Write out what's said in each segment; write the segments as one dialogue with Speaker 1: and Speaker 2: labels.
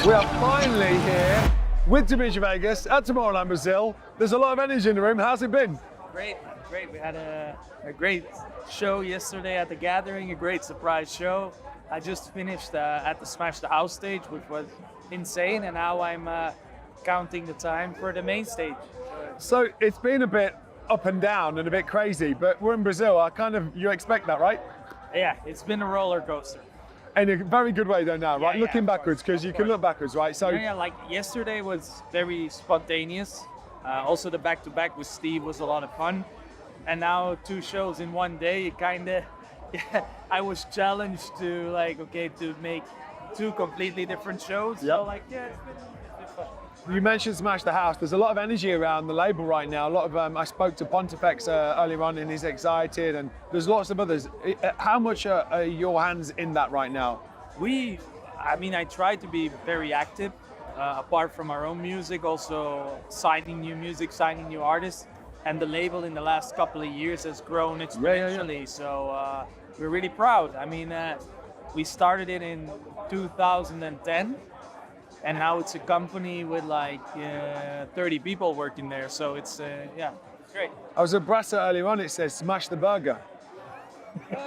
Speaker 1: We are finally here with Dimitri Vegas at Tomorrowland Brasil. There's a lot of energy in the room. How's it been?
Speaker 2: Great. We had a great show yesterday at the Gathering, a great surprise show. I just finished at the Smash the House stage, which was insane, and now I'm counting the time for the main stage.
Speaker 1: So it's been a bit up and down and a bit crazy, but we're in Brazil. You expect that, right?
Speaker 2: Yeah, it's been a roller coaster.
Speaker 1: In a very good way though now, right?
Speaker 2: Yeah,
Speaker 1: Looking backwards, because you can look backwards, right? So
Speaker 2: yeah, like yesterday was very spontaneous. Also the back-to-back with Steve was a lot of fun. And now 2 shows in one day, it kinda, I was challenged to to make 2 completely different shows.
Speaker 1: Yep.
Speaker 2: So it's been fun.
Speaker 1: you mentioned Smash the House. There's a lot of energy around the label right now. A lot of I spoke to Pontifex earlier on, and he's excited. And there's lots of others. How much are your hands in that right now?
Speaker 2: I try to be very active. Apart from our own music, also signing new music, signing new artists. And the label in the last couple of years has grown exponentially.
Speaker 1: Yeah.
Speaker 2: So we're really proud. We started it in 2010. And now it's a company with 30 people working there. So it's great.
Speaker 1: I was at Brassa earlier on. It says "Smash the Burger."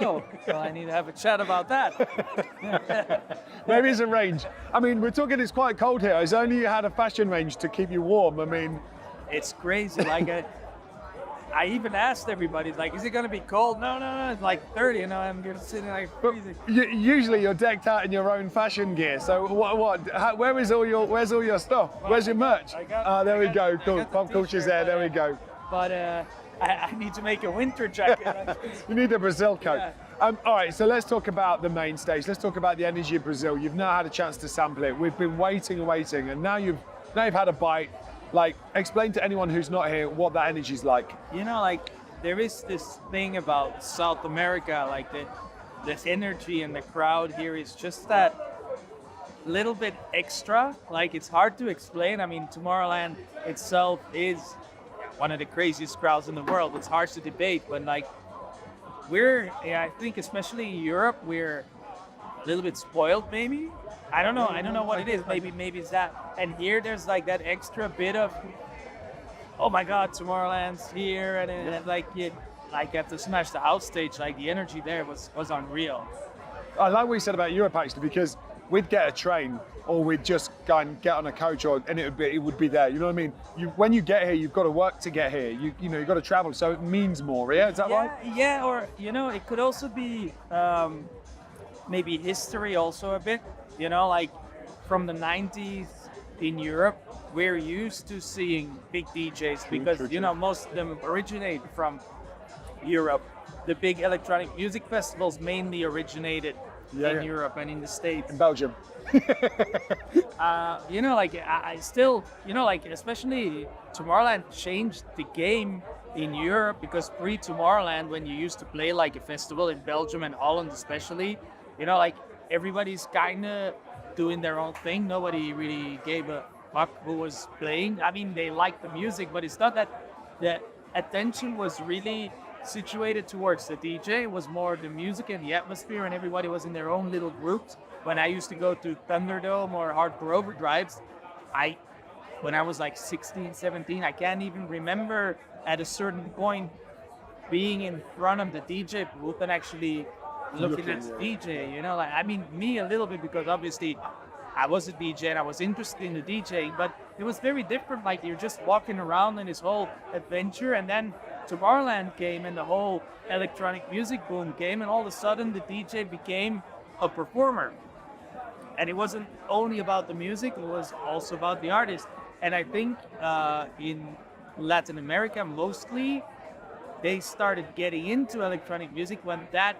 Speaker 2: Oh, well, I need to have a chat about that.
Speaker 1: Maybe it's a range. We're talking. It's quite cold here. It's only you had a fashion range to keep you warm.
Speaker 2: It's crazy. I even asked everybody, is it going to be cold? No, it's 30, and I'm going to sit in freezing.
Speaker 1: Usually you're decked out in your own fashion gear. So where's all your stuff? Where's your merch? There we go. Cool. Pop culture's there. There we go.
Speaker 2: But I need to make a winter jacket.
Speaker 1: You need a Brazil coat.
Speaker 2: Yeah.
Speaker 1: All right, so let's talk about the main stage. Let's talk about the energy of Brazil. You've now had a chance to sample it. We've been waiting, and now you've had a bite. Explain to anyone who's not here what that energy's like.
Speaker 2: There is this thing about South America, this energy in the crowd here is just that little bit extra. It's hard to explain. Tomorrowland itself is one of the craziest crowds in the world. It's hard to debate, but I think especially in Europe, we're a little bit spoiled maybe. I don't know what it is. Maybe it's that. And here there's that extra bit of, oh my God, Tomorrowland's here, and at the Smash the House stage, the energy there was unreal.
Speaker 1: I like what you said about Europe actually, because we'd get a train or we'd just go and get on a coach, and it would be there. You know what I mean? When you get here, you've got to work to get here. You've got to travel, so it means more. Yeah, is that right?
Speaker 2: Yeah, or it could also be maybe history also a bit. From the 90s in Europe, we're used to seeing big DJs because, most of them originate from Europe. The big electronic music festivals mainly originated in Europe and in the States.
Speaker 1: In Belgium.
Speaker 2: I still, especially Tomorrowland changed the game in Europe, because pre-Tomorrowland, when you used to play a festival in Belgium and Holland especially, everybody's kind of doing their own thing. Nobody really gave a fuck who was playing. They liked the music, but it's not that the attention was really situated towards the DJ. It was more the music and the atmosphere, and everybody was in their own little groups. When I used to go to Thunderdome or Hardcore Overdrives, when I was 16, 17, I can't even remember at a certain point being in front of the DJ booth and actually looking at the DJ, me a little bit, because obviously I was a DJ and I was interested in the DJing, but it was very different. You're just walking around in this whole adventure, and then Tomorrowland came and the whole electronic music boom came, and all of a sudden the DJ became a performer. And it wasn't only about the music, it was also about the artist. And I think in Latin America mostly, they started getting into electronic music when that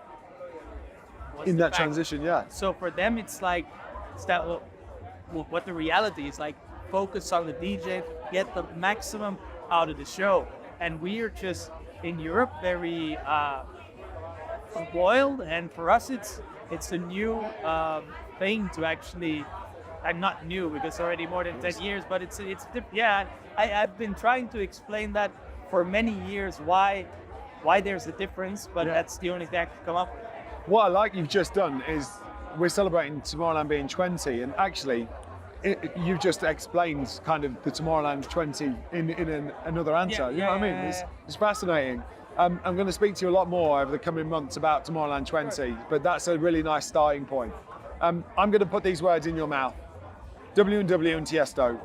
Speaker 2: was
Speaker 1: in that transition, yeah.
Speaker 2: So for them, it's what the reality is focus on the DJ, get the maximum out of the show. And we are just in Europe very spoiled, and for us it's a new thing to actually, and not new because already more than 10 years, but I've been trying to explain that for many years why there's a difference, but that's the only thing I can come up with.
Speaker 1: What I like you've just done is we're celebrating Tomorrowland being 20, and actually you've just explained kind of the Tomorrowland 20 in another answer. You know what I mean? It's fascinating. I'm going to speak to you a lot more over the coming months about Tomorrowland 20, but that's a really nice starting point. I'm going to put these words in your mouth. W&W and Tiesto.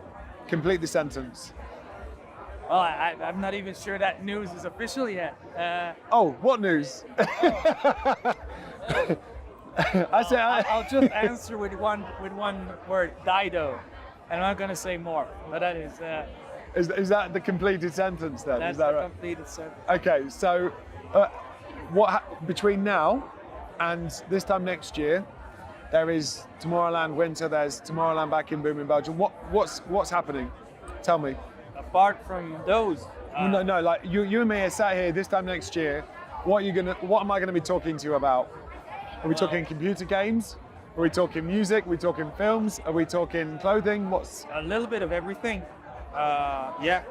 Speaker 1: Complete the sentence.
Speaker 2: Well, I'm not even sure that news is official yet.
Speaker 1: Oh, what news?
Speaker 2: I'll just answer with one word, Dido. I'm not gonna say more, but that is.
Speaker 1: Is that the completed sentence then?
Speaker 2: That's
Speaker 1: is that
Speaker 2: the
Speaker 1: right?
Speaker 2: completed sentence.
Speaker 1: Okay, so between now and this time next year, there is Tomorrowland Winter. There's Tomorrowland back in Boom in Belgium. What's happening? Tell me.
Speaker 2: Apart from those.
Speaker 1: No. Like you and me are sat here this time next year. What am I gonna be talking to you about? Are we talking computer games? Are we talking music? Are we talking films? Are we talking clothing? What's
Speaker 2: a little bit of everything? Yeah,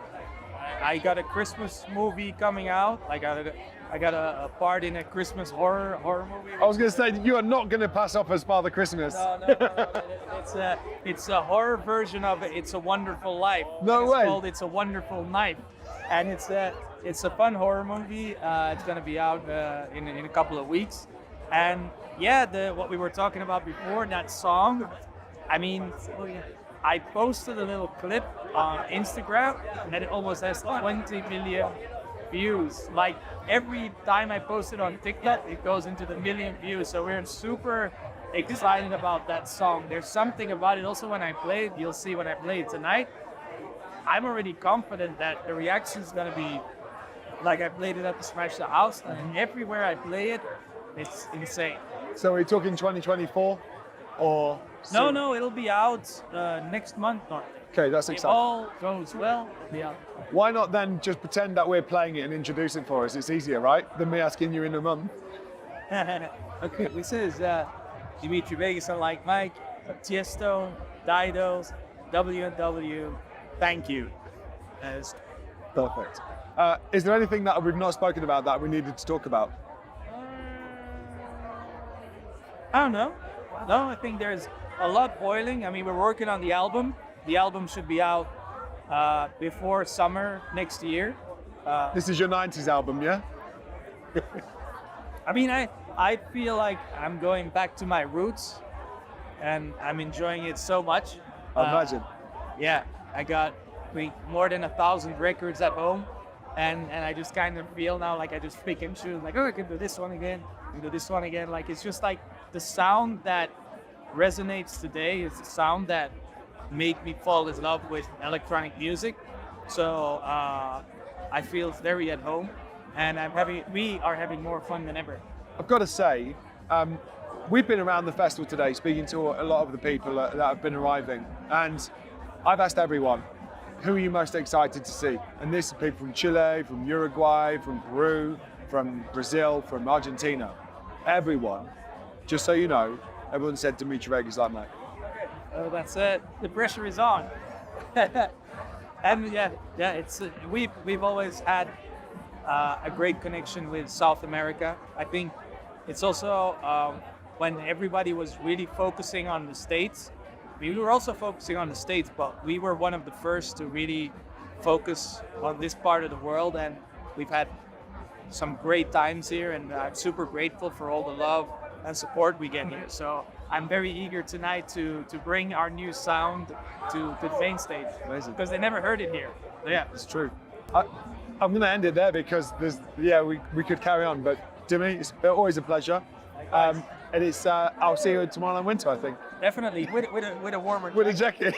Speaker 2: I got a Christmas movie coming out. I got a part in a Christmas horror movie.
Speaker 1: I was going to say you are not going to pass off as Father Christmas.
Speaker 2: No. It's a horror version of It's a Wonderful Life.
Speaker 1: No way.
Speaker 2: It's called It's a Wonderful Night, and it's a fun horror movie. It's going to be out in a couple of weeks, and yeah, what we were talking about before, that song. I mean, I posted a little clip on Instagram, and it almost has 20 million views. Like every time I post it on TikTok, it goes into the million views. So we're super excited about that song. There's something about it. Also, when I play it, you'll see when I play it tonight. I'm already confident that the reaction is gonna be like I played it at the Smash the House, and everywhere I play it, it's insane.
Speaker 1: So are we talking 2024 or?
Speaker 2: No, it'll be out next month.
Speaker 1: Okay, that's
Speaker 2: If
Speaker 1: exciting.
Speaker 2: all goes well, it'll be out.
Speaker 1: Why not then just pretend that we're playing it and introduce it for us? It's easier, right? Than me asking you in a month.
Speaker 2: Okay, this is Dimitri Vegas and Like Mike, Tiesto, Didos, W&W. Thank you.
Speaker 1: Perfect. Is there anything that we've not spoken about that we needed to talk about?
Speaker 2: I don't know. No, I think there's a lot boiling. I mean, we're working on the album. The album should be out before summer next year.
Speaker 1: This is your 90s album, yeah?
Speaker 2: I mean, I feel like I'm going back to my roots, and I'm enjoying it so much.
Speaker 1: I imagine.
Speaker 2: Yeah, I got more than 1,000 records at home, and I just kind of feel now like I just pick and choose, like, oh, I can do this one again, I can do this one again. Like, it's just like the sound that resonates today is the sound that made me fall in love with electronic music. So I feel very at home, and we are having more fun than ever.
Speaker 1: I've got to say, we've been around the festival today speaking to a lot of the people that have been arriving, and I've asked everyone, who are you most excited to see? And this is people from Chile, from Uruguay, from Peru, from Brazil, from Argentina. Everyone, just so you know, everyone said Dimitri Vegas like Mike.
Speaker 2: Oh, that's it. The pressure is on. And yeah, it's we've always had a great connection with South America. I think it's also when everybody was really focusing on the States. We were also focusing on the States, but we were one of the first to really focus on this part of the world, and we've had some great times here, and I'm super grateful for all the love and support we get here. So I'm very eager tonight to bring our new sound to the main stage.
Speaker 1: Amazing.
Speaker 2: Because they never heard it here. So yeah,
Speaker 1: It's true. I'm going to end it there because we could carry on, but Dimi, it's always a pleasure. And it's I'll see you at Tomorrowland Winter, I think.
Speaker 2: definitely with a warmer
Speaker 1: With a jacket.